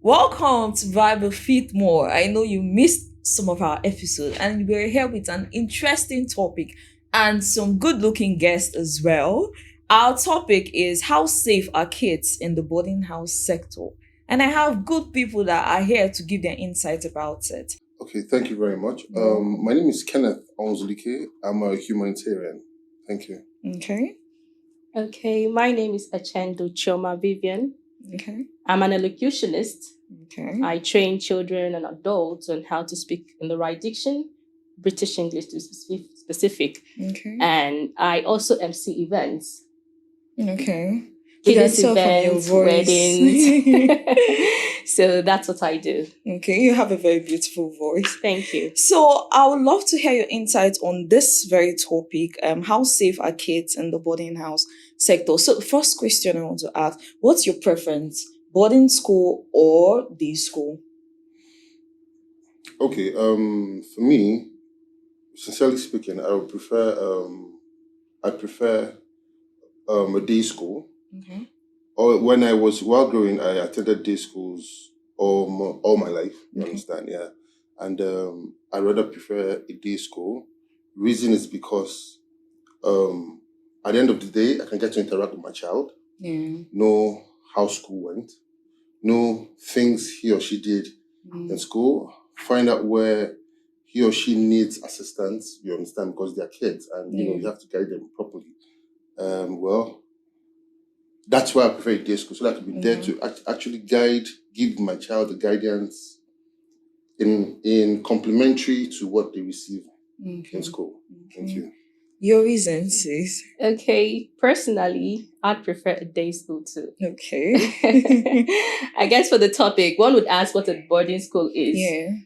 Welcome to Bible Fitmore. I know you missed some of our episodes, and we're here with an interesting topic and some good-looking guests as well. Our topic is how safe are kids in the boarding house sector, and I have good people that are here to give their insights about it. Okay, thank you very much. My name is Kenneth Onzulike. I'm a humanitarian. Thank you. Okay. Okay, my name is Achendo Choma Vivian. Okay. I'm an elocutionist. Okay. I train children and adults on how to speak in the right diction, British English to be specific. Okay. And I also MC events. Okay. Kiddies events, weddings. So that's what I do. Okay, you have a very beautiful voice. Thank you. So I would love to hear your insights on this very topic. How safe are kids in the boarding house sector? So the first question I want to ask, what's your preference? Boarding school or day school? Okay, for me, sincerely speaking, I would prefer I prefer a day school. Okay. Or when I was while growing, I attended day schools all my life. You Okay. understand? Yeah, and I rather prefer a day school. Reason is because at the end of the day, I can get to interact with my child, Yeah. know how school went, know things he or she did in school, find out where he or she needs assistance. You understand? Because they're kids, and you have to guide them properly. Well, that's why I prefer a day school, so that I can be there to actually give my child the guidance in complementary to what they receive in school. Thank you. Your reasons, sis. Okay, personally, I'd prefer a day school too. Okay. I guess for the topic, one would ask what a boarding school is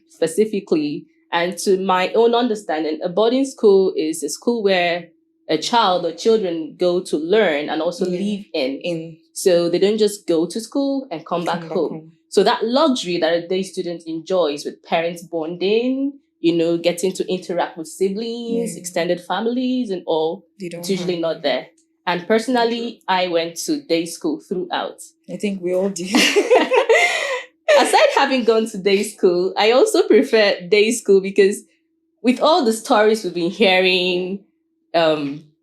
specifically. And to my own understanding, a boarding school is a school where a child or children go to learn and also live in. So they don't just go to school and come back home. So that luxury that a day student enjoys with parents bonding, getting to interact with siblings, extended families and all, it's usually not there. And personally, I went to day school throughout. I think we all did. Aside having gone to day school, I also prefer day school because with all the stories we've been hearing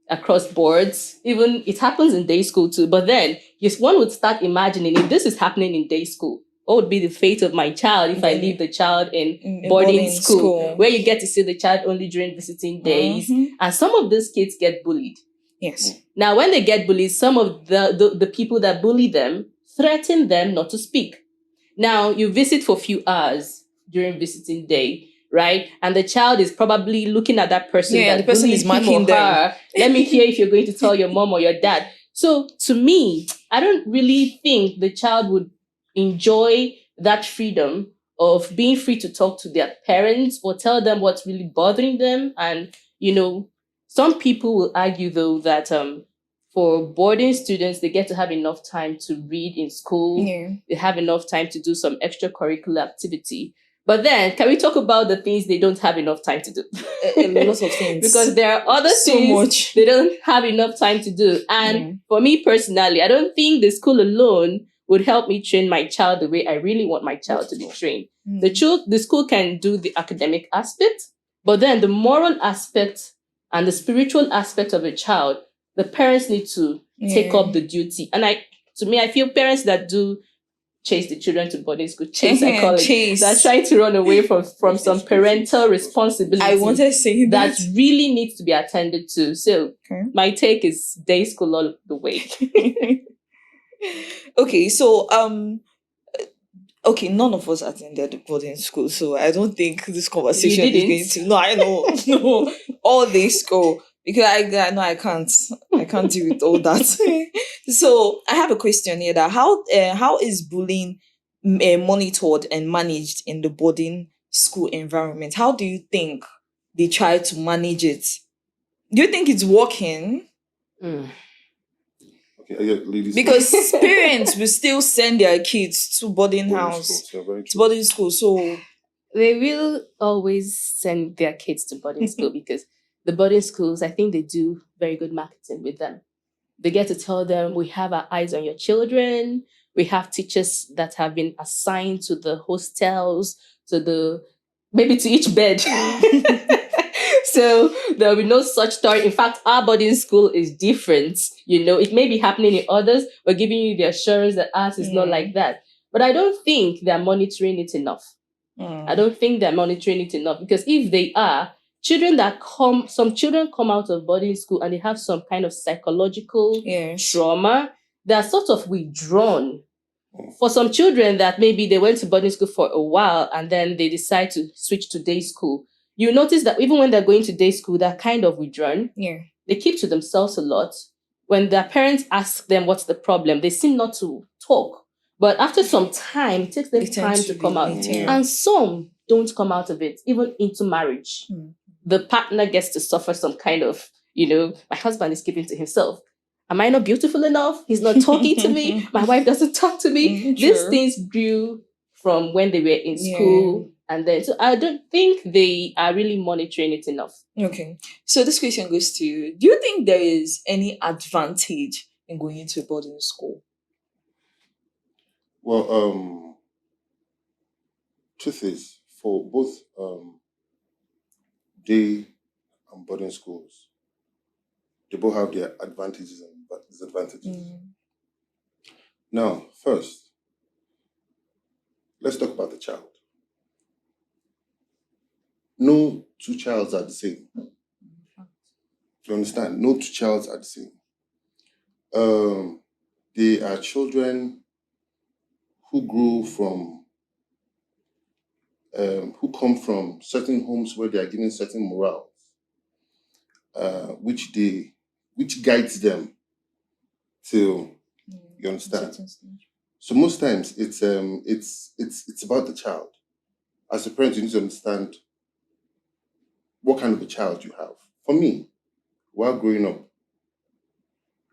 across boards, even it happens in day school too. But then, yes, one would start imagining if this is happening in day school, what would be the fate of my child if I leave the child in boarding school, where you get to see the child only during visiting days. And some of these kids get bullied. Yes. Now, when they get bullied, some of the people that bully them threaten them not to speak. Now, you visit for a few hours during visiting day, right? And the child is probably looking at that person that the person is marking them. Let me hear if you're going to tell your mom or your dad. So to me, I don't really think the child would enjoy that freedom of being free to talk to their parents or tell them what's really bothering them. And, some people will argue, though, that for boarding students, they get to have enough time to read in school. They have enough time to do some extracurricular activity. But then, can we talk about the things they don't have enough time to do? A lot of things. Because there are other things they don't have enough time to do. And for me personally, I don't think the school alone would help me train my child the way I really want my child to be trained. The school can do the academic aspect, but then the moral aspect and the spiritual aspect of a child, the parents need to take up the duty. And I feel parents that do chase the children to boarding school, I call it. They're trying to run away from some parental responsibility. I wanted to say that really needs to be attended to. So my take is day school all the way. Okay, so none of us attended boarding school, so I don't think this conversation is going to. No, I know, no, all day school, because I know I can't deal with all that. So I have a question here: that how is bullying monitored and managed in the boarding school environment? How do you think they try to manage it? Do you think it's working? Ladies, because parents will still send their kids to boarding school. So they will always send their kids to boarding school because the boarding schools, I think they do very good marketing with them. They get to tell them, we have our eyes on your children. We have teachers that have been assigned to the hostels, maybe to each bed. So there will be no such story. In fact, our boarding school is different. It may be happening in others, but giving you the assurance that ours is not like that. But I don't think they're monitoring it enough. I don't think they're monitoring it enough, because if they are, some children come out of boarding school and they have some kind of psychological trauma. They're sort of withdrawn. For some children that maybe they went to boarding school for a while and then they decide to switch to day school, you notice that even when they're going to day school, they're kind of withdrawn. Yeah. They keep to themselves a lot. When their parents ask them what's the problem, they seem not to talk. But after some time, it takes them time to come out. And some don't come out of it, even into marriage. The partner gets to suffer some kind of, my husband is keeping to himself. Am I not beautiful enough? He's not talking to me. My wife doesn't talk to me. These things grew from when they were in school. And then, so I don't think they are really monitoring it enough. Okay. So this question goes to you. Do you think there is any advantage in going into a boarding school? Well, truth is, for both day and boarding schools, they both have their advantages and disadvantages. Now, first, let's talk about the child. No two childs are the same. Do you understand? No two childs are the same. They are children who come from certain homes where they are given certain morals, which guides them till you understand. So most times it's about the child. As a parent, you need to understand what kind of a child you have. For me, while growing up,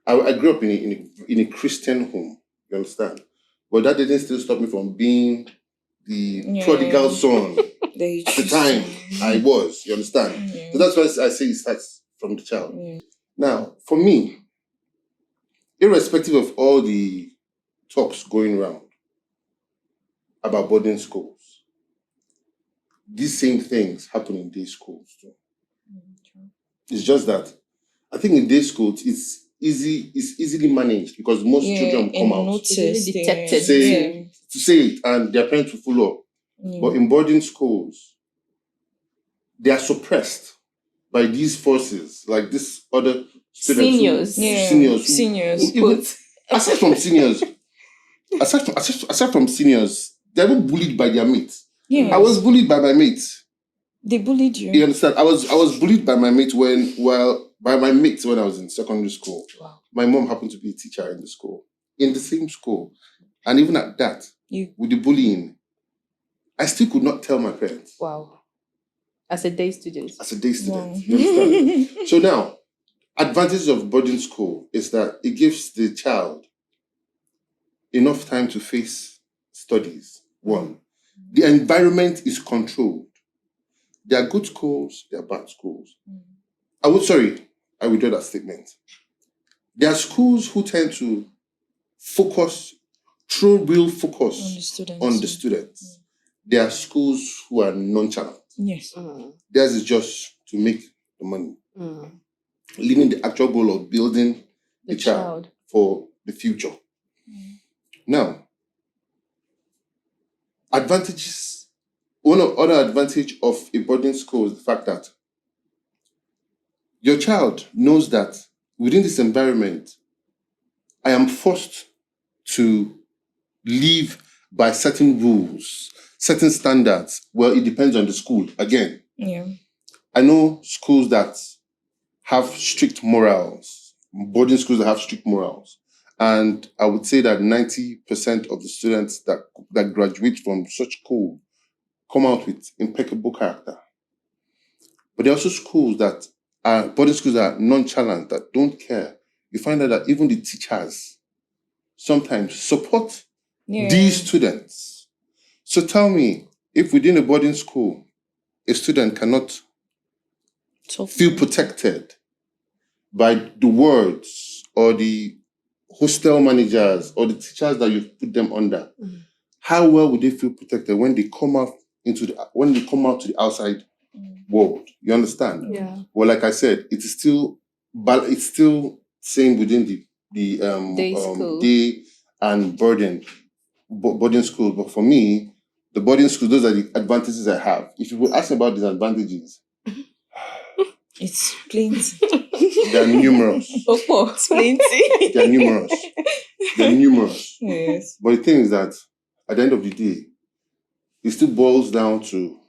I grew up in a Christian home. You understand? But that didn't still stop me from being the prodigal son at the time I was. You understand? So that's why I say it starts from the child. Now, for me, irrespective of all the talks going around about boarding schools, these same things happen in day schools too. It's just that I think in day schools it's easily managed because most children come out detected to say it and their parents will follow up. But in boarding schools, they are suppressed by these forces, like this other students, seniors. Aside from seniors, they're even bullied by their mates. I was bullied by my mates. They bullied you. You understand? I was bullied by my mates when I was in secondary school. Wow. My mom happened to be a teacher in the same school. And even at that, with the bullying, I still could not tell my parents. Wow. As a day student. Wow. You understand? So now, advantage of boarding school is that it gives the child enough time to face studies. One, the environment is controlled. There are good schools, there are bad schools. I withdraw that statement. There are schools who tend to throw real focus on the students. There are schools who are nonchalant. Yes. Theirs is just to make the money. Leaving the actual goal of building the child for the future. Now, advantages. One other advantage of a boarding school is the fact that your child knows that within this environment, I am forced to live by certain rules, certain standards. Well, it depends on the school. Again, I know schools that have strict morals, boarding schools that have strict morals. And I would say that 90% of the students that graduate from such school come out with impeccable character. But there are also boarding schools that are nonchalant, that don't care. You find out that even the teachers sometimes support these students. So tell me, if within a boarding school, a student cannot feel protected by the words or the hostel managers or the teachers that you've put them under, how well would they feel protected when they come out to the outside world? You understand? Yeah. Well, like I said, it's still same within the day and boarding school. But for me, the boarding school, those are the advantages I have. If you would ask me about disadvantages, it's plenty. They are numerous. It's plenty. They are numerous. They're numerous. Yes. But the thing is that at the end of the day, it still boils down to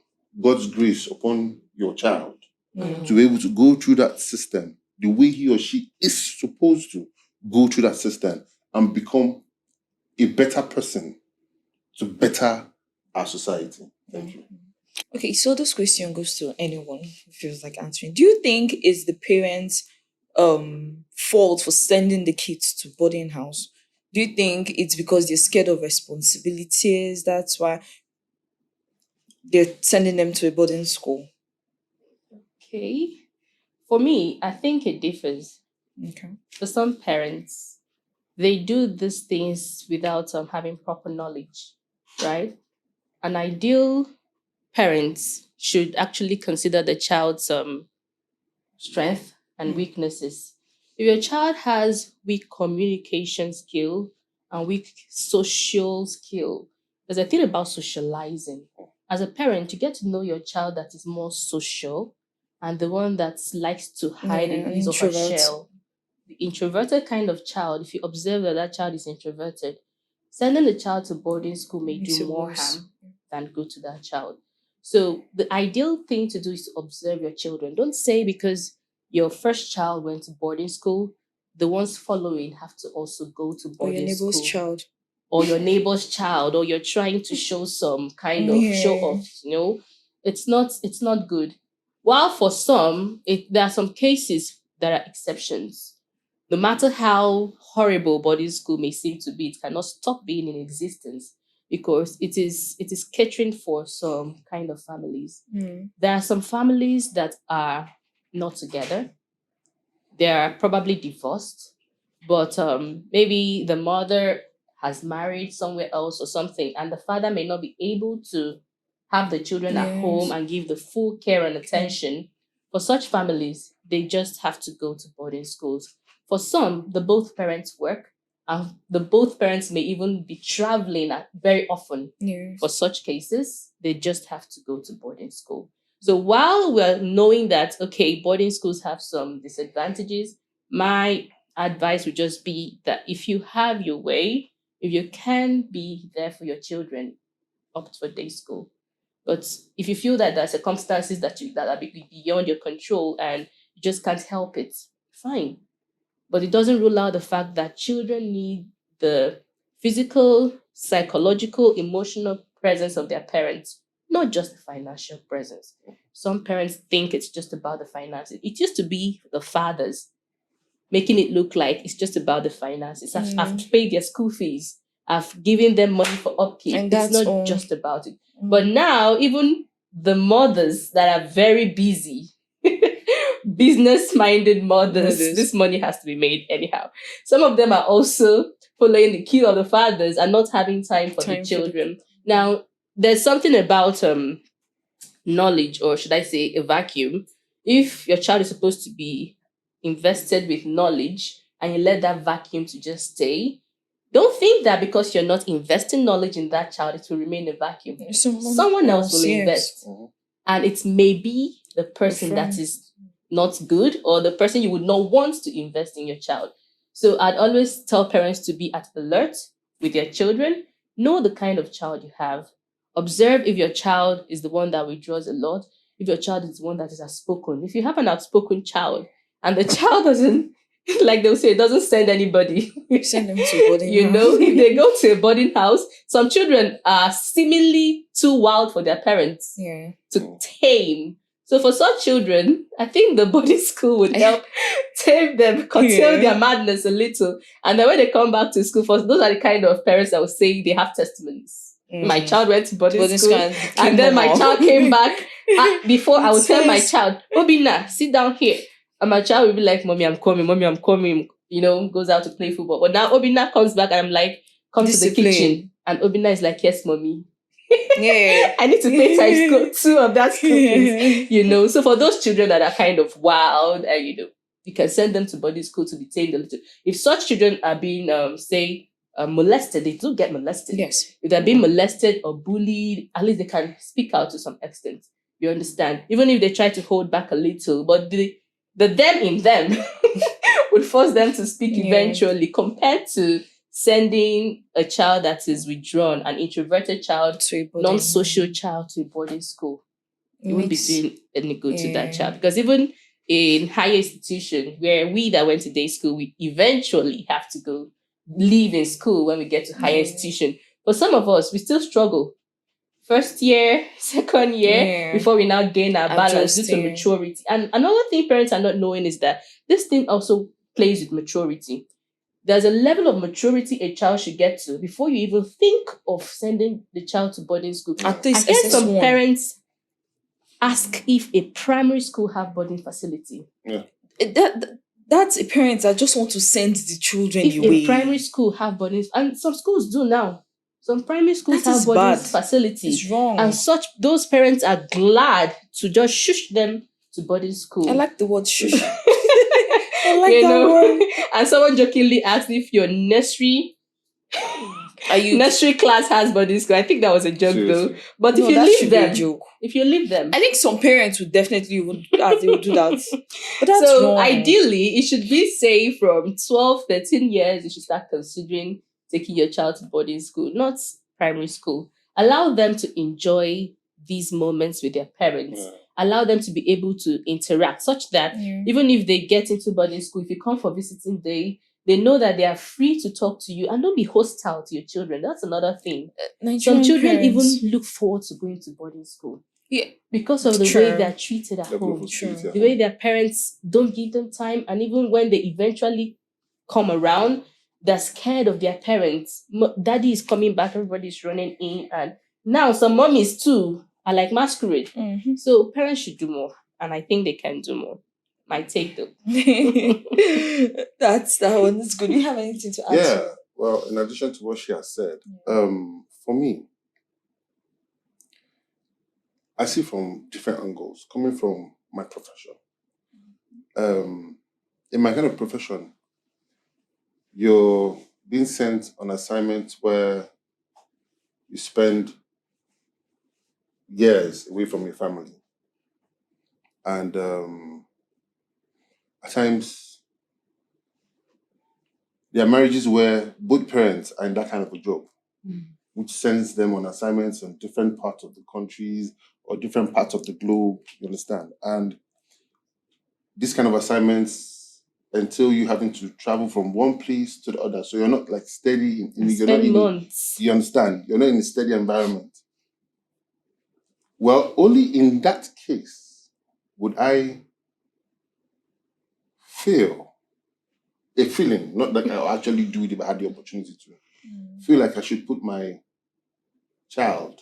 God's grace upon your child to be able to go through that system the way he or she is supposed to go through that system and become a better person to better our society. Thank you. Okay, so this question goes to anyone who feels like answering. Do you think it's the parents' fault for sending the kids to boarding house? Do you think it's because they're scared of responsibilities? That's why they're sending them to a boarding school? Okay. For me, I think it differs. Okay. For some parents, they do these things without having proper knowledge, right? An ideal parent should actually consider the child's strength and weaknesses. If your child has weak communication skill and weak social skill, there's a thing about socializing. As a parent, you get to know your child that is more social and the one that likes to hide in his or her shell. The introverted kind of child, if you observe that child is introverted, sending the child to boarding school may do more harm than good to that child. So the ideal thing to do is to observe your children. Don't say because your first child went to boarding school, the ones following have to also go to boarding school. Or your neighbor's child. Or your neighbor's child, or you're trying to show some kind of show off, It's not good. While for some, there are some cases that are exceptions. No matter how horrible boarding school may seem to be, it cannot stop being in existence because it is catering for some kind of families. There are some families that are not together. They are probably divorced, but maybe the mother has married somewhere else or something, and the father may not be able to have the children at home and give the full care and attention. For such families, they just have to go to boarding schools. For some, the both parents work, and the both parents may even be traveling very often. For such cases, they just have to go to boarding school. So while we're knowing that, okay, boarding schools have some disadvantages, my advice would just be that if you have your way, if you can be there for your children, opt for day school. But if you feel that there are circumstances that are beyond your control and you just can't help it, fine. But it doesn't rule out the fact that children need the physical, psychological, emotional presence of their parents, not just the financial presence. Some parents think it's just about the finances. It used to be the fathers making it look like it's just about the finances. I've paid their school fees. I've given them money for upkeep. And it's not just about it. But now, even the mothers that are very busy, business-minded mothers, this money has to be made anyhow. Some of them are also following the cue of the fathers and not having time for the children. Now, there's something about knowledge, or should I say a vacuum. If your child is supposed to be invested with knowledge and you let that vacuum to just stay, don't think that because you're not investing knowledge in that child, it will remain a vacuum. Someone else will invest. And it may be the person that is not good or the person you would not want to invest in your child. So I'd always tell parents to be at alert with their children. Know the kind of child you have. Observe if your child is the one that withdraws a lot, if your child is the one that is outspoken. If you have an outspoken child and the child doesn't, like they'll say, doesn't send anybody. Send them to a boarding house. If they go to a boarding house, some children are seemingly too wild for their parents to tame. So for such children, I think the boarding school would help tame them, curtail their madness a little. And then when they come back to school, those are the kind of parents that will say they have testimonies. My child went to boarding school and then my child came back. Before I would tell my child, Obina, sit down here. And my child will be like, Mommy, I'm coming. goes out to play football. But now Obina comes back and I'm like, come Discipline. to the kitchen. And Obina is like, yes, mommy. Yeah. I need to pay times 2 of that school fees, So for those children that are kind of wild and, you can send them to boarding school to be tamed a little. If such children are being, molested, they do get molested. Yes. If they're being molested or bullied, at least they can speak out to some extent. You understand? Even if they try to hold back a little, but the them in them would force them to speak eventually, compared to sending a child that is withdrawn, an introverted child, non-social child to a boarding school. It wouldn't be doing any good to that child. Because even in higher institution, where we that went to day school, we eventually have to leave in school when we get to higher institution. For some of us, we still struggle. First year, second year, before we now gain our balance due to maturity. And another thing parents are not knowing is that this thing also plays with maturity. There's a level of maturity a child should get to before you even think of sending the child to boarding school. At least I heard some parents ask if a primary school have boarding facility. Yeah. That's a parent that just want to send the children if away. A primary school have boarding, and some schools do now. Some primary schools have boarding facilities. It's wrong. And those parents are glad to just shush them to boarding school. I like the word shush. I like that word. And someone jokingly asked if your nursery class has boarding school. I think that was a joke though. But if you leave them, I think some parents would definitely they would do that. But that's wrong. Ideally, it should be say from 12, 13 years, you should start considering taking your child to boarding school, not primary school. Allow them to enjoy these moments with their parents. Yeah. Allow them to be able to interact such that even if they get into boarding school, if you come for visiting day, they know that they are free to talk to you and don't be hostile to your children. That's another thing. Some children even look forward to going to boarding school. Yeah. Because of the way they're treated at home. The way their parents don't give them time. And even when they eventually come around, they're scared of their parents. Daddy is coming back, everybody's running in. And now some mommies too are like masquerade. Mm-hmm. So parents should do more. And I think they can do more. My take though. That one is good. Do you have anything to add? Yeah. Well, in addition to what she has said, for me, I see from different angles, coming from my profession. In my kind of profession, you're being sent on assignments where you spend years away from your family. And at times, there are marriages where both parents are in that kind of a job, which sends them on assignments in different parts of the countries or different parts of the globe, you understand? And these kind of assignments entail you having to travel from one place to the other. So you're not like steady. You understand? You're not in a steady environment. Well, only in that case would I feel a feeling, not that I'll actually do it if I had the opportunity to, feel like I should put my child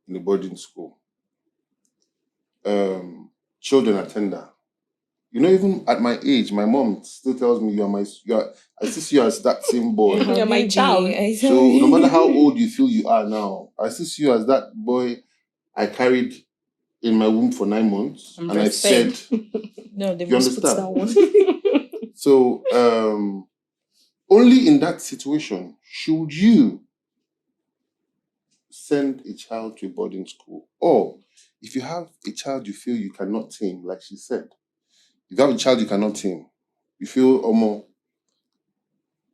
in a boarding school. Children are tender. Even at my age, my mom still tells me I still see you as that same boy. You're my child. So no matter how old you feel you are now, I still see you as that boy I carried in my womb for 9 months. And I said, no, they you must understand? Put that one. So only in that situation should you send a child to a boarding school. Or if you have a child you feel you cannot tame, like she said, if you have a child you cannot tame, you feel,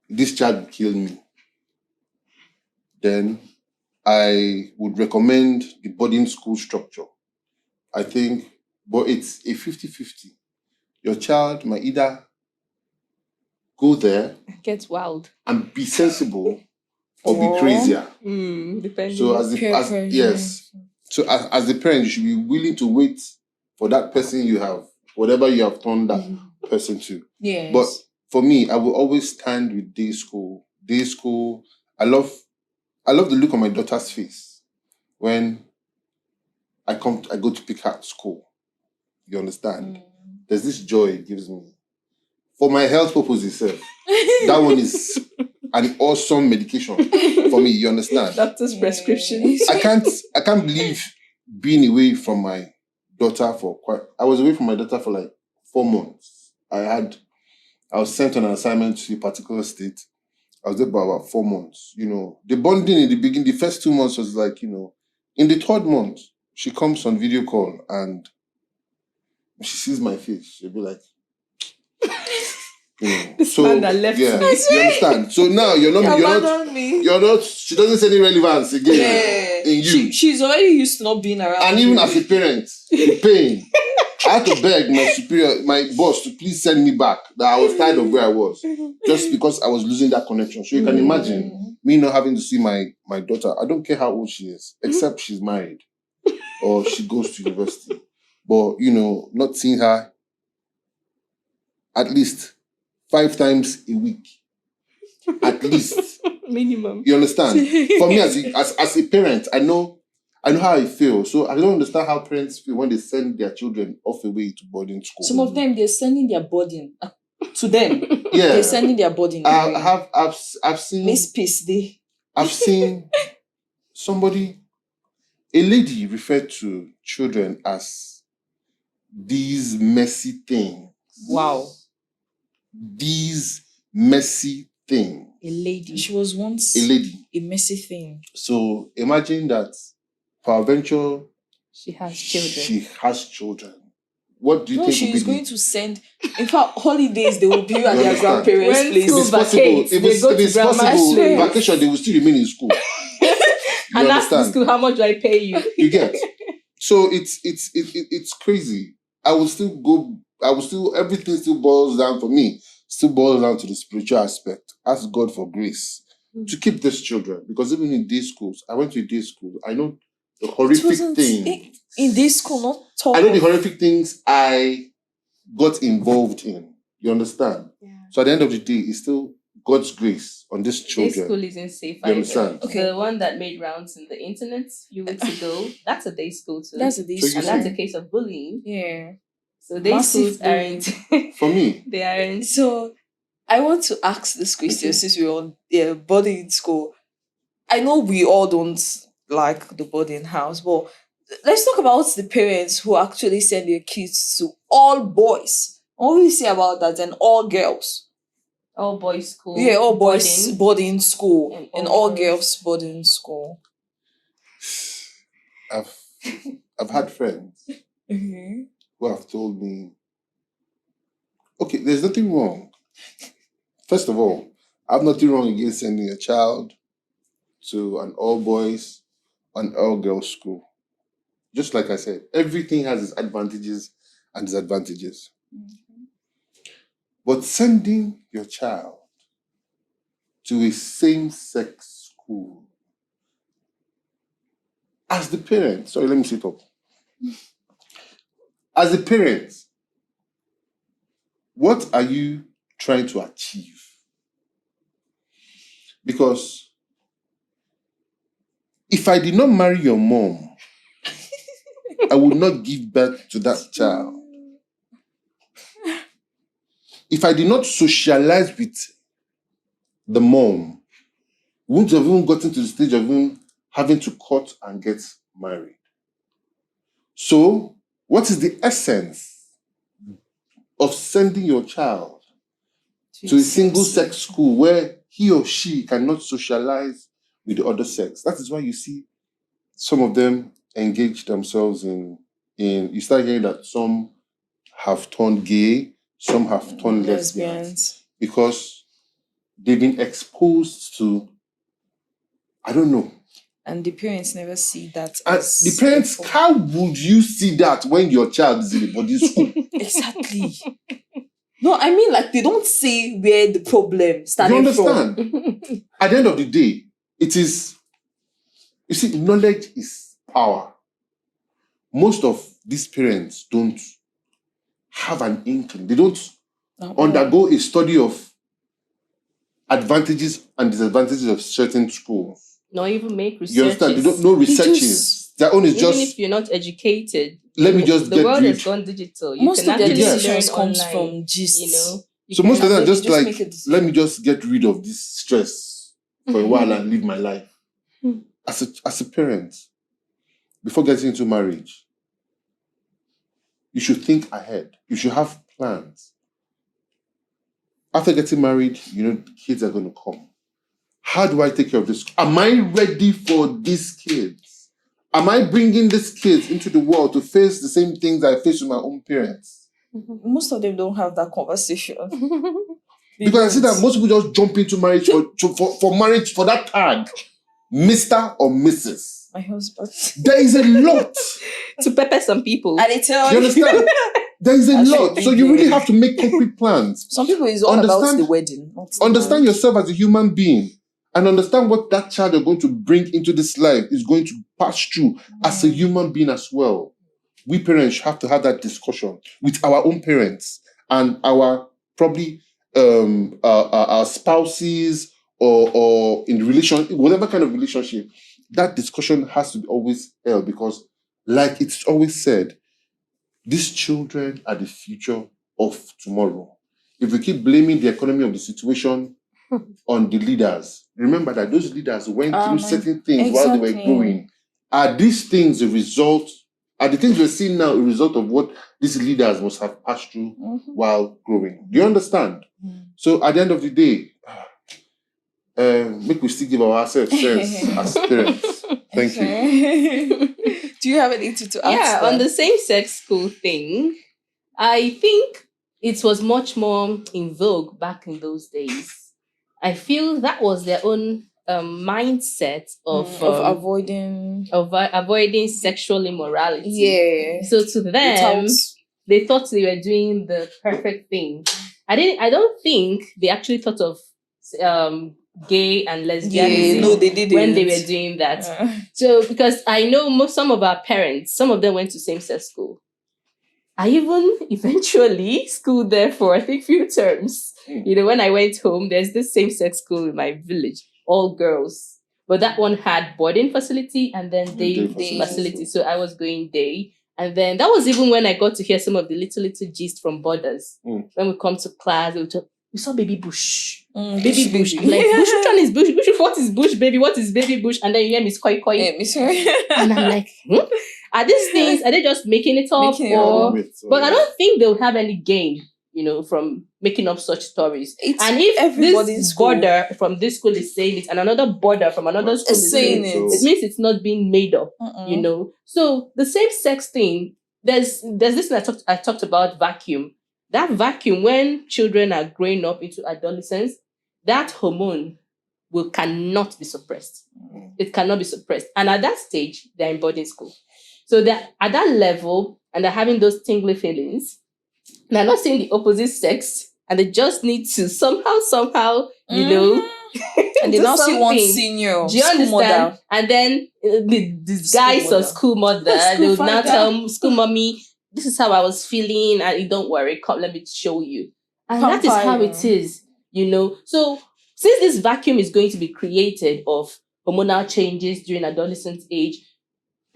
this child will kill me, then I would recommend the boarding school structure. I think, but it's a 50-50. Your child might either go there, get wild, and be sensible, or be crazier. Depending. So as the parent, you should be willing to wait for that person you have, whatever you have turned that person to. Yes. But for me, I will always stand with day school. Day school, I love the look on my daughter's face when I go to pick her at school. You understand? There's this joy it gives me for my health purposes, that one is an awesome medication for me. You understand? Doctor's prescription. I can't believe being away from my daughter I was away from my daughter for like 4 months. I was sent on an assignment to a particular state. I was there for about 4 months. The bonding in the beginning, the first 2 months was like, in the 3rd month, she comes on video call and she sees my face. She'll be like, this man that left me. You understand? So now she doesn't see any relevance again in you. She's already used to not being around. And even as a parent, in pain, I had to beg my boss to please send me back. That I was tired of where I was, just because I was losing that connection. So you can imagine me not having to see my daughter. I don't care how old she is, except she's married or she goes to university. But not seeing her at least 5 times a week, at least minimum. You understand? For me, as a parent, I know how I feel. So I don't understand how parents feel when they send their children off away to boarding school. Some of them, they're sending their burden to them. Yeah, they're sending their burden. I've seen Miss Peace Day. I've seen a lady referred to children as these messy things. Wow. These messy things. A lady. She was once a lady. A messy thing. So imagine that peradventure she has children. What do you think? She's going to send. In fact, holidays they will be at their grandparents' place. If it's possible, vacation they will still remain in school. And ask the school, how much do I pay you? You get. So it's crazy. Everything still boils down for me. Still boils down to the spiritual aspect. Ask God for grace to keep these children, because even in day schools, I went to a day school. I know the horrific things in day school, not talk. I know the horrific things I got involved in. You understand? Yeah. So at the end of the day, it's still God's grace on these children. Day school isn't safe. You understand? Okay. The one that made rounds in the internet a few weeks ago, that's a day school too. That's a day school. And that's a case of bullying. Yeah. So day schools aren't. For me. They aren't. So I want to ask this question since we're on boarding school. I know we all don't like the boarding house, but let's talk about the parents who actually send their kids to all boys. What will you say about that? And all girls? All boys school. Yeah, all boys boarding school. And all girls boarding school. I've had friends who have told me, okay, there's nothing wrong. First of all, I have nothing wrong against sending a child to an all boys and all girls school. Just like I said, everything has its advantages and disadvantages. Mm-hmm. But sending your child to a same-sex school, as the parent, sorry, let me sit up. As a parent, what are you trying to achieve? Because if I did not marry your mom, I would not give birth to that child. If I did not socialize with the mom, we wouldn't have even gotten to the stage of even having to court and get married. So, what is the essence of sending your child to a single-sex school where he or she cannot socialize with the other sex? That is why you see some of them engage themselves in you start hearing that some have turned gay, some have turned lesbians, because they've been exposed to, I don't know. And the parents never see that. And the parents, how would you see that when your child is in a boarding school? Exactly. No, I mean, like, they don't say where the problem started from. You understand? At the end of the day, it is, you see, knowledge is power. Most of these parents don't have an inkling. They don't undergo a study of advantages and disadvantages of certain schools. Not even make research. You understand? They don't know researches. Their own is even just. If you're not educated, let me just the get world read. has gone digital. You Most can of their actually decisions learn comes online, from gist. You know, So most of them just like, make it let me just get rid of this stress for a while and live my life. As a parent, before getting into marriage, you should think ahead. You should have plans. After getting married, kids are going to come. How do I take care of this? Am I ready for these kids? Am I bringing these kids into the world to face the same things I face with my own parents? Most of them don't have that conversation. Because I see that most people just jump into marriage for marriage, for that tag, Mr. or Mrs. My husband. There is a lot. To pepper some people. And it's You understand? There is a lot. So you really have to make concrete plans. Some people is all about the wedding. Understand yourself as a human being and understand what that child you're going to bring into this life is going to pass through as a human being as well. We parents have to have that discussion with our own parents and our probably our spouses or in relation, whatever kind of relationship. That discussion has to be always held because, like it's always said, these children are the future of tomorrow. If we keep blaming the economy of the situation on the leaders, remember that those leaders went through certain things while they were growing. Are these things a result? Are the things we're seeing now a result of what these leaders must have passed through while growing? Do you understand? So at the end of the day, make we still give ourselves sense as parents. Thank you. Do you have anything to add? Yeah, on the same-sex school thing, I think it was much more in vogue back in those days. I feel that was their own mindset of avoiding sexual immorality. Yeah. So to them, they thought they were doing the perfect thing. I don't think they actually thought of gay and lesbianism they didn't. when they were doing that. So because I know some of our parents, some of them went to same-sex school. I even eventually schooled there for I think few terms. When I went home, there's this same-sex school in my village, all girls. But that one had boarding facility and then day facility. So I was going day. And then that was even when I got to hear some of the little gist from boarders. When we come to class, they would talk, we saw baby bush. Baby bush. I'm like, bush, which one is bush? Bush, what is bush, baby? What is baby bush? And then you hear Miss Koi Koi. And I'm like, are these things, are they just making it up? But I don't think they'll have any gain, from making up such stories. And if this border from this school is saying it and another border from another school is saying it, it means it's not being made up, So the same-sex thing, there's this thing I talked about vacuum. That vacuum, when children are growing up into adolescence, that hormone cannot be suppressed. It cannot be suppressed. And at that stage, they're in boarding school. So they're at that level and they're having those tingly feelings. They're not seeing the opposite sex and they just need to somehow, and they now see one senior. Do you understand? Mother. And then this guy's a school mother. They would now tell school mommy, this is how I was feeling, and don't worry, come, let me show you. And that is how it is, So since this vacuum is going to be created of hormonal changes during adolescent age,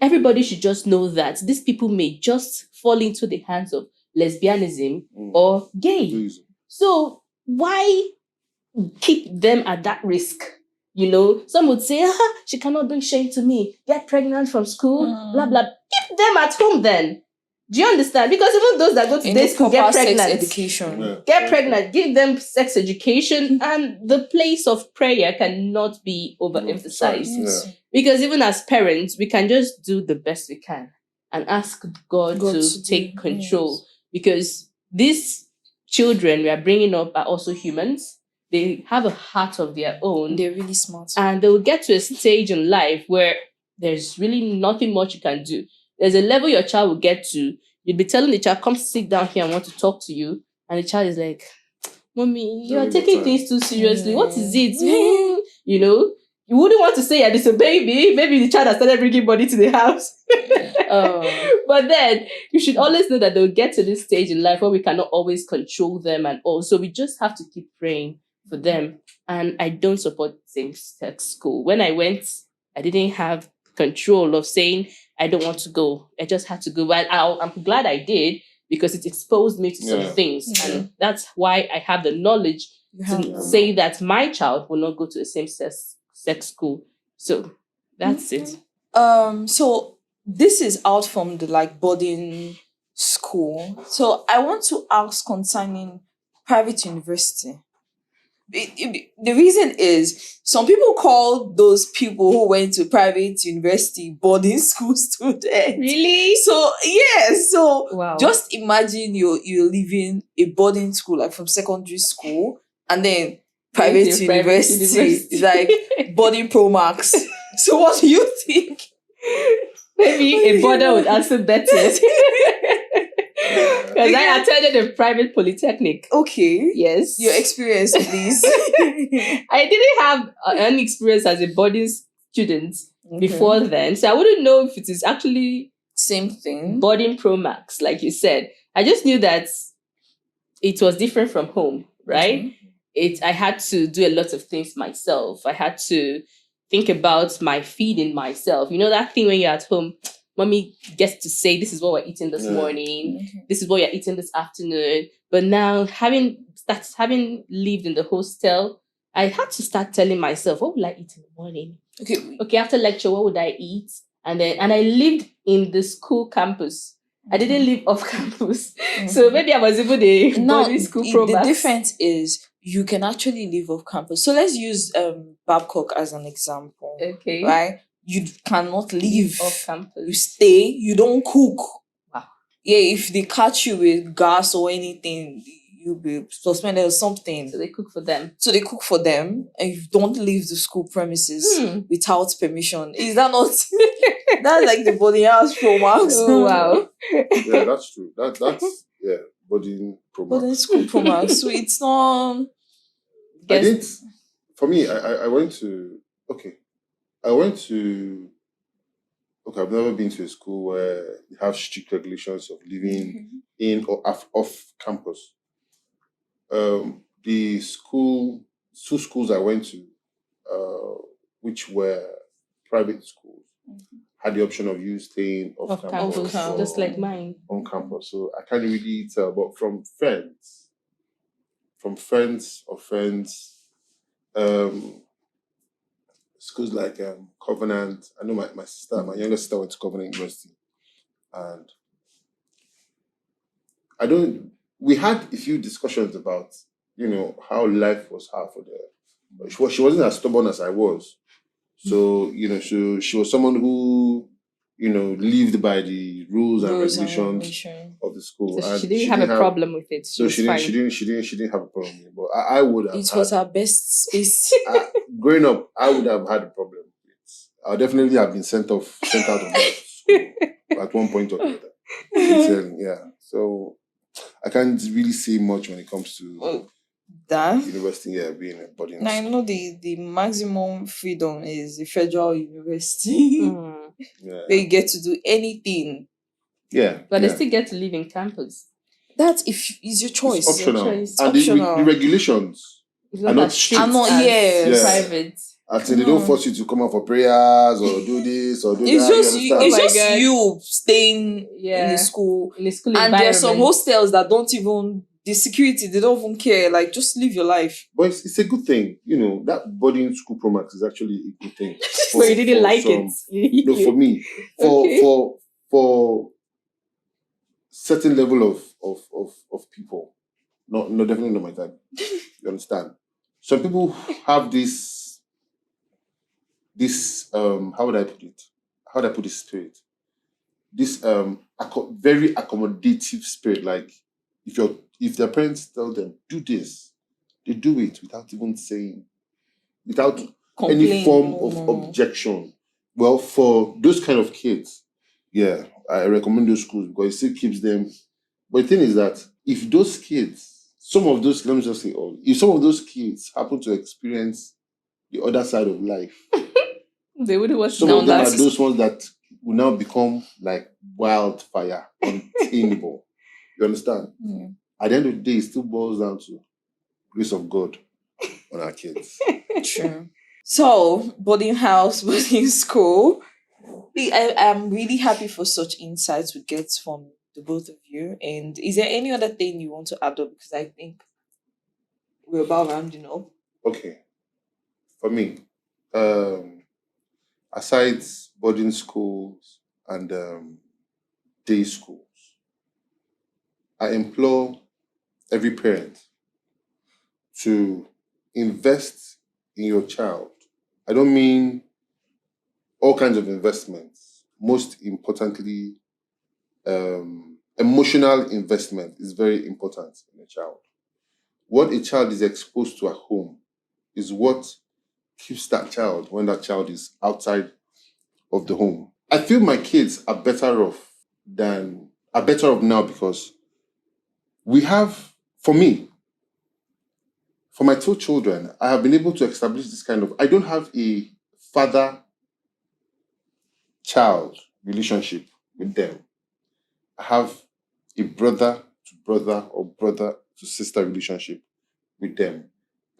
everybody should just know that these people may just fall into the hands of lesbianism or gay. So why keep them at that risk? Some would say, she cannot bring shame to me. Get pregnant from school, blah, blah. Keep them at home then. Do you understand? Because even those that go to day school get pregnant. Sex education. Get pregnant, give them sex education, and the place of prayer cannot be overemphasized. Because even as parents, we can just do the best we can and ask God to take control. Because these children we are bringing up are also humans. They have a heart of their own. They're really smart. And they will get to a stage in life where there's really nothing much you can do. There's a level your child will get to. You'd be telling the child, come sit down here, I want to talk to you. And the child is like, Mommy, you're taking things too seriously. What is it? You wouldn't want to say it's a baby. Maybe the child has started bringing body to the house. But then you should always know that they'll get to this stage in life where we cannot always control them and all. So we just have to keep praying for them. And I don't support same-sex school. When I went, I didn't have control of saying, I don't want to go. I just had to go. But I'm glad I did because it exposed me to some things. And that's why I have the knowledge to say that my child will not go to a same-sex school. So that's it. So this is out from the boarding school. So I want to ask concerning private university. The reason is some people call those people who went to private university boarding school students. Really? So wow. Just imagine you're leaving a boarding school from secondary school and then private university is like boarding pro max. So what do you think? Maybe a border would answer better. Because I attended a private polytechnic. Okay. Yes. Your experience, please. I didn't have any experience as a boarding student before then. So I wouldn't know if it is actually same thing. Boarding Pro Max, like you said. I just knew that it was different from home, right? I had to do a lot of things myself. I had to think about my feeding myself. You know that thing when you're at home, mommy gets to say, this is what we're eating this morning. This is what you're eating this afternoon. But now, having lived in the hostel, I had to start telling myself, what will I eat in the morning? Okay, after lecture, what would I eat? And I lived in the school campus. I didn't live off campus. So maybe I was even a boarding school program. The difference is you can actually live off campus. So let's use Babcock as an example. Okay. Right? You cannot live off campus. You stay, you don't cook. Wow. Yeah, if they catch you with gas or anything, you'll be suspended or something. So they cook for them. And you don't leave the school premises without permission. Is that not that's like the boarding house pro max? Oh wow. Yeah, that's true. That's boarding pro max. Boarding school pro max. So it's not I didn't for me, I went to I've never been to a school where they have strict regulations of living in or off campus. The two schools I went to, which were private schools, had the option of you staying off campus, just like mine. On campus. So I can't really tell, but from friends of friends, schools like Covenant. I know my younger sister went to Covenant University, and we had a few discussions about, how life was hard for them. She wasn't as stubborn as I was. So, she was someone who, lived by the rules and regulations of the school. So she didn't have a problem with it. She didn't have a problem with it. But I would have. It was her best space. Growing up, I would have had a problem with it. I would definitely have been sent out of that school at one point or another. Yeah. So I can't really say much when it comes to that university, being a boarding school. I know the maximum freedom is the federal university. Where you get to do anything. Yeah. But they still get to live in campus. That's is your choice. It's optional. It's and optional. The regulations are not strict. Private. I think they don't force you to come out for prayers or do this or do that. It's just you staying in the school. And there are some hostels that don't even, the security, they don't even care. Like, just live your life. But it's a good thing. That boarding school pro max is actually a good thing. So you didn't like it? No, for me. For certain level of people. No, definitely not my type. You understand? Some people have this how would I put it? How would I put this spirit? This very accommodative spirit. Like if their parents tell them do this, they do it without even saying, without any form of objection. Well, for those kind of kids, I recommend those schools because it still keeps them. But the thing is that if those kids, if some of those kids happen to experience the other side of life, they would have some of them are those ones that will now become like wildfire, untamable. You understand? At the end of the day, it still boils down to grace of God on our kids. True. So, boarding house, boarding school. I am really happy for such insights we get from the both of you. And is there any other thing you want to add up? Because I think we're about rounding up. Okay. For me, aside boarding schools and day schools, I implore every parent to invest in your child. I don't mean all kinds of investments. Most importantly, emotional investment is very important in a child. What a child is exposed to at home is what keeps that child when that child is outside of the home. I feel my kids are better off now because we have, for me, for my two children, I have been able to establish this kind of, I don't have a father-child relationship with them. I have a brother to brother or brother to sister relationship with them.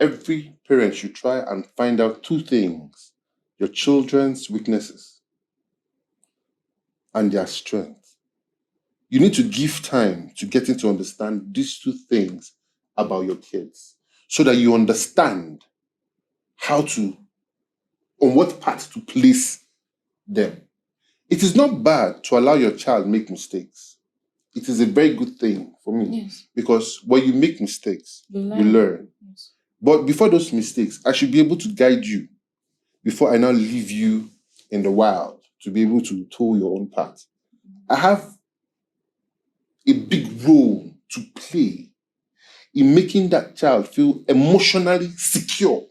Every parent should try and find out two things: your children's weaknesses and their strength. You need to give time to getting to understand these two things about your kids so that you understand on what path to place them. It is not bad to allow your child make mistakes. It is a very good thing for me. Yes. Because when you make mistakes, you learn. Yes. But before those mistakes, I should be able to guide you before I now leave you in the wild to be able to tow your own path. I have a big role to play in making that child feel emotionally secure.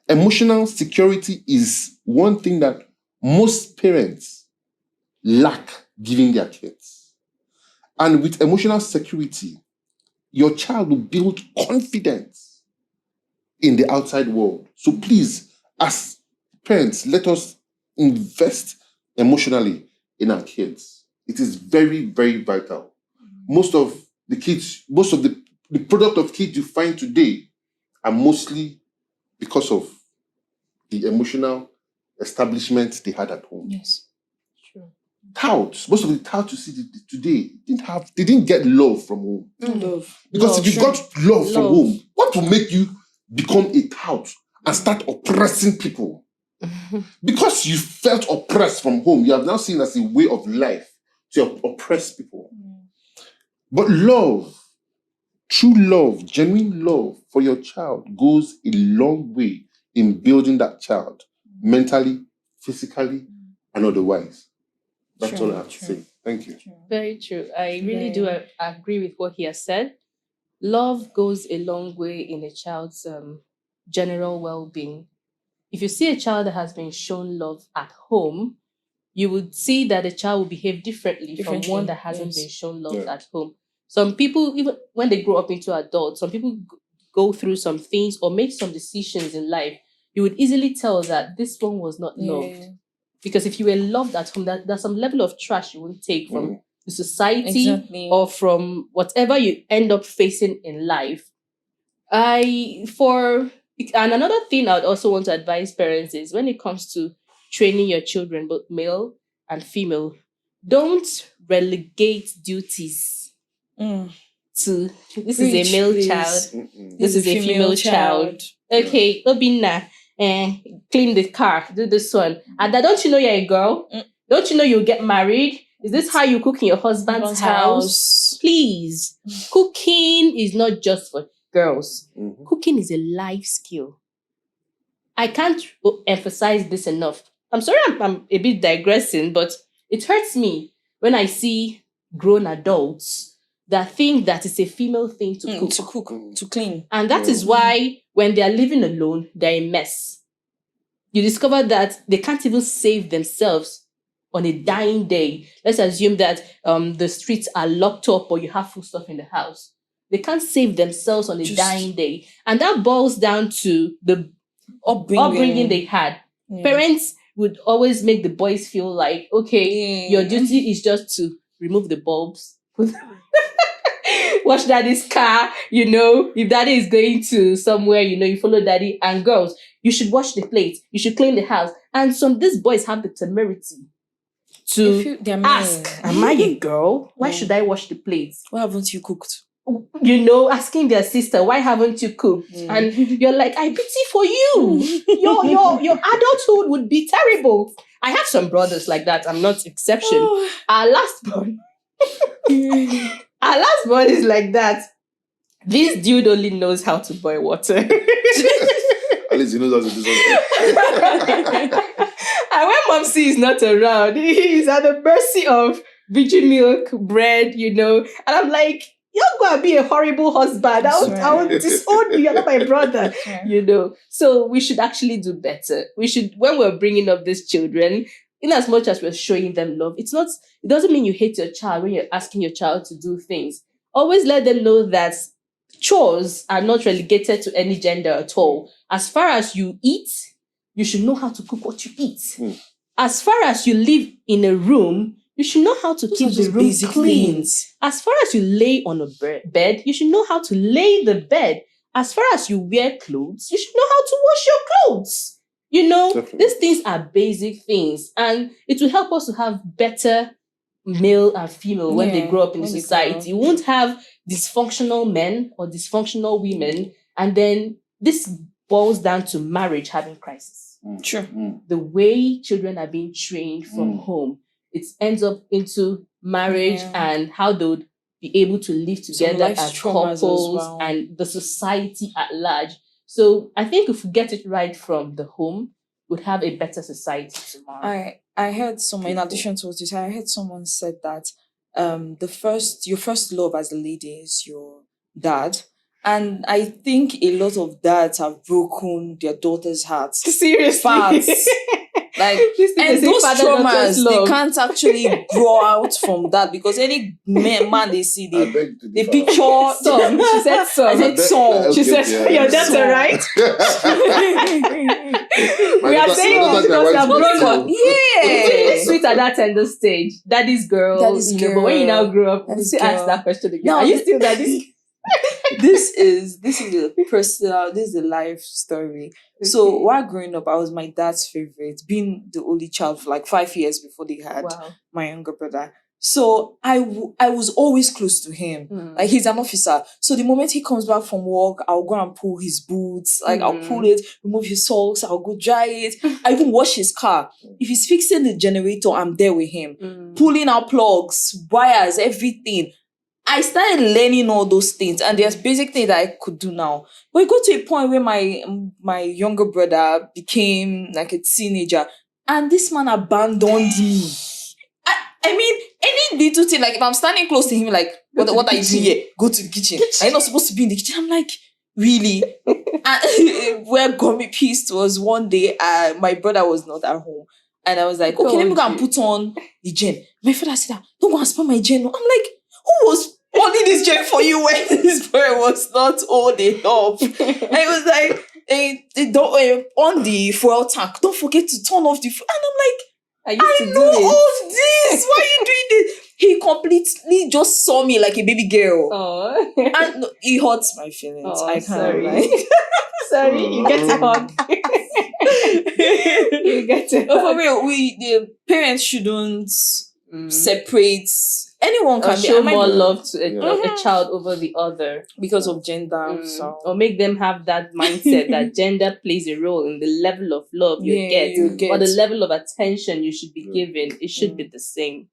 Emotional security is one thing that most parents lack giving their kids. And with emotional security, your child will build confidence in the outside world. So please, as parents, let us invest emotionally in our kids. It is very, very vital. Most of the product of kids you find today are mostly because of the emotional establishment they had at home. Yes. True. Touts, most of the touts you see today they didn't get love from home. Love. Because if you got love from Love. home, what will make you become a tout and start oppressing people? Because you felt oppressed from home, you have now seen as a way of life to oppress people. But love, true love, genuine love for your child goes a long way in building that child mentally, physically, and otherwise. That's all I have to say. Thank you. Very true. I really do agree with what he has said. Love goes a long way in a child's general well-being. If you see a child that has been shown love at home, you would see that the child will behave differently from one that hasn't been shown love at home. Some people, even when they grow up into adults, some people go through some things or make some decisions in life. You would easily tell that this one was not loved. Because if you were loved at home, there's some level of trash you won't take from the society or from whatever you end up facing in life. And another thing I would also want to advise parents is when it comes to training your children, both male and female, don't relegate duties to this is a male child, this is a female child. Okay, Obina, clean the car, do this one. And don't you know you're a girl? Don't you know you'll get married? Is this how you cook in your husband's house? Please. Cooking is not just for girls. Cooking is a life skill. I can't emphasize this enough. I'm sorry I'm a bit digressing, but it hurts me when I see grown adults that think that it's a female thing to cook, to clean. And that is why when they are living alone, they're a mess. You discover that they can't even save themselves on a dying day. Let's assume that the streets are locked up or you have food stuff in the house. They can't save themselves on a dying day. And that boils down to the upbringing they had. Parents would always make the boys feel like, okay, your duty is just to remove the bulbs, wash daddy's car, if daddy is going to somewhere, you follow daddy. And girls, you should wash the plates, you should clean the house. And these boys have the temerity to ask, am I a girl? Why should I wash the plates? Why haven't you cooked? Asking their sister, why haven't you cooked? And you're like, I pity for you. Your adulthood would be terrible. I have some brothers like that. I'm not exception. Our last born is like that. This dude only knows how to boil water. At least he knows how to do something. And when Momsy is not around, he's at the mercy of virgin milk, bread, And I'm like, you're going to be a horrible husband. I will disown you. You're not my brother, So we should actually do better. We should, when we're bringing up these children, in as much as we're showing them love, it doesn't mean you hate your child when you're asking your child to do things. Always let them know that chores are not relegated to any gender at all. As far as you eat, you should know how to cook what you eat. As far as you live in a room, you should know how to keep the room clean. As far as you lay on a bed, you should know how to lay the bed. As far as you wear clothes, you should know how to wash your clothes. Definitely. These things are basic things, and it will help us to have better male and female when they grow up in society. You won't have dysfunctional men or dysfunctional women, and then this boils down to marriage having crisis. Sure. The way children are being trained from home, it ends up into marriage and how they would be able to live together as couples and the society at large. So I think if we get it right from the home, we'd have a better society tomorrow. I heard someone, in addition to what you said, I heard someone said that your first love as a lady is your dad. And I think a lot of dads have broken their daughters' hearts. Seriously. Facts. Like, and those traumas, they can't actually grow out from that, because any man they see, they picture some. She said some. I said some. She said, your daughter, right? We are saying this because we have grown up. It's really sweet at that tender stage. Daddy's girl. But when you now grow up, you still ask that question again. Are you still daddy's? This is a personal, this is a life story. Okay. So while growing up, I was my dad's favorite, being the only child for like 5 years before they had my younger brother. So I was always close to him. Like, he's an officer. So the moment he comes back from work, I'll go and pull his boots. Like, I'll pull it, remove his socks, I'll go dry it. I even wash his car. If he's fixing the generator, I'm there with him. Pulling out plugs, wires, everything. I started learning all those things, and there's basic things that I could do now. But it got to a point where my younger brother became like a teenager, and this man abandoned me. I mean, any little thing, like if I'm standing close to him, like, what are you doing here? Go to the kitchen. Are you not supposed to be in the kitchen? I'm like, really? And where got me pissed was one day, my brother was not at home. And I was like, okay, let me go and put on the gen. My father said, don't go and spoil my gen. I'm like, who was holding this gen for you when this boy was not holding up? And it was like, on the fuel tank, don't forget to turn off the fuel. And I'm like, I know all this. Why are you doing this? He completely just saw me like a baby girl. Oh. And he hurts my feelings. Oh, I can't sorry. Sorry, you get to hug. You get to hug. For real, the parents shouldn't separate. Anyone can show more love to a child over the other because of gender, or make them have that mindset that gender plays a role in the level of love you get, or the level of attention you should be given. It should be the same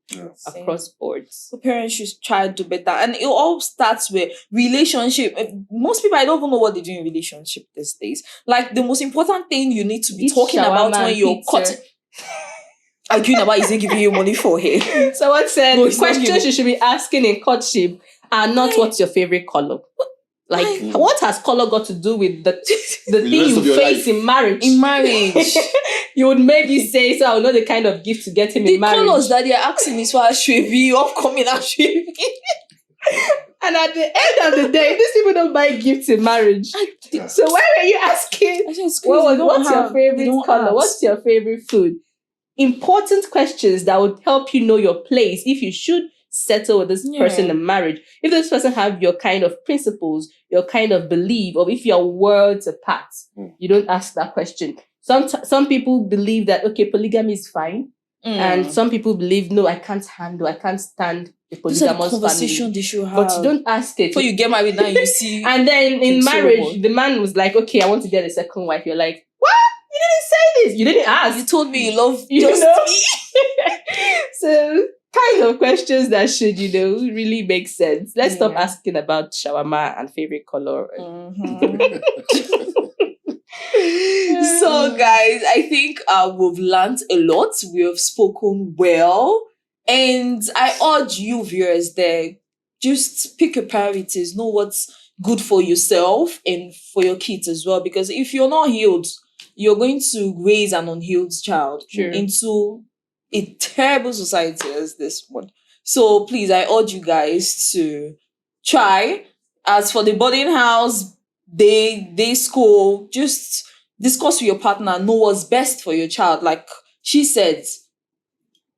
across boards. So parents should try to do better, and it all starts with relationship. Most people, I don't even know what they do in relationship these days. Like, the most important thing you need to be talking about when you're cutting. Arguing about isn't giving you money for hair. Someone said the questions you should be asking in courtship are not what's your favorite color. Like, what has color got to do with the thing you face in marriage? In marriage. You would maybe say, so I will know the kind of gift to get him in marriage. The colors that they're asking is for Ashwebi, upcoming Ashwebi. And at the end of the day, these people don't buy gifts in marriage. So why were you asking? What's your favorite color? What's your favorite food? Important questions that would help you know your place if you should settle with this person in marriage. If this person have your kind of principles, your kind of belief, or if you're worlds apart, you don't ask that question. Some people believe that, okay, polygamy is fine. And some people believe, no, I can't stand a polygamous family. They should have. But you don't ask it. Before you get married now, you see. And then in marriage, the man was like, okay, I want to get a second wife. You're like, what? You didn't say this. You didn't ask. You told me you love you just know? me. So kind of questions that should, really make sense. Let's stop asking about shawarma and favorite color. So guys, I think we've learned a lot. We have spoken well. And I urge you viewers there, just pick your priorities. Know what's good for yourself and for your kids as well. Because if you're not healed, you're going to raise an unhealed child into a terrible society as this one. So please, I urge you guys to try. As for the boarding house, day school, just discuss with your partner, know what's best for your child. Like she said,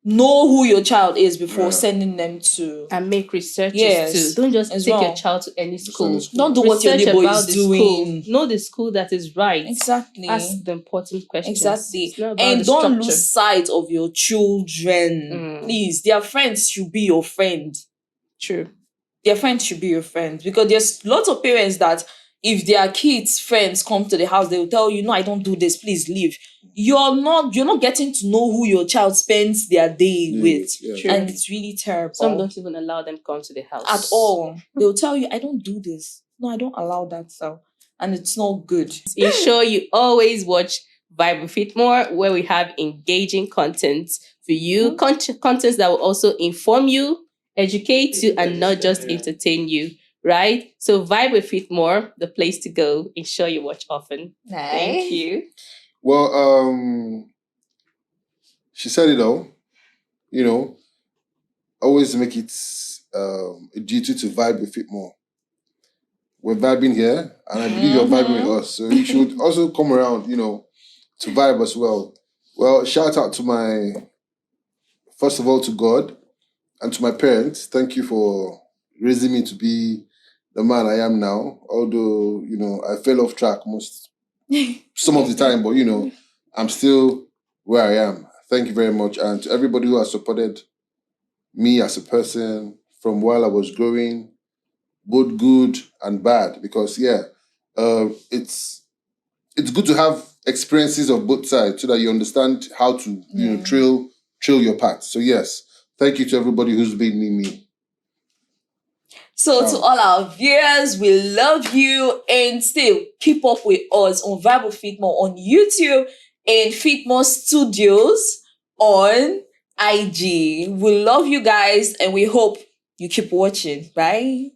know who your child is before sending them to. And make researches too. Don't just take your child to any school. Don't do what your neighbor is doing. Know the school that is right. Exactly. Ask the important questions. Exactly. And don't lose sight of your children. Please, their friends should be your friend. True. Their friends should be your friends. Because there's lots of parents that if their kids' friends come to the house, they will tell you, no, I don't do this, please leave. You're not getting to know who your child spends their day with. Yeah. And it's really terrible. Some don't even allow them to come to the house. At all. They'll tell you, I don't do this. No, I don't allow that. So, and it's not good. Ensure you always watch Vibe with Fitmore, where we have engaging content for you. Content that will also inform you, educate you, and not just entertain you. Right? So Vibe with Fitmore, the place to go. Ensure you watch often. Nice. Thank you. Well, she said it all. Always make it a duty to vibe with Fitmore. We're vibing here, and I believe you're vibing with us. So you should also come around, to vibe as well. Well, shout out to first of all, to God and to my parents. Thank you for raising me to be the man I am now. Although, I fell off track some of the time, but I'm still where I am. Thank you very much. And to everybody who has supported me as a person from while I was growing, both good and bad, because it's good to have experiences of both sides so that you understand how to trail your path. So yes, thank you to everybody who's made me. So to all our viewers, we love you, and still keep up with us on Vibe with Fitmore on YouTube and Fitmore Studios on IG. We love you guys, and we hope you keep watching. Bye.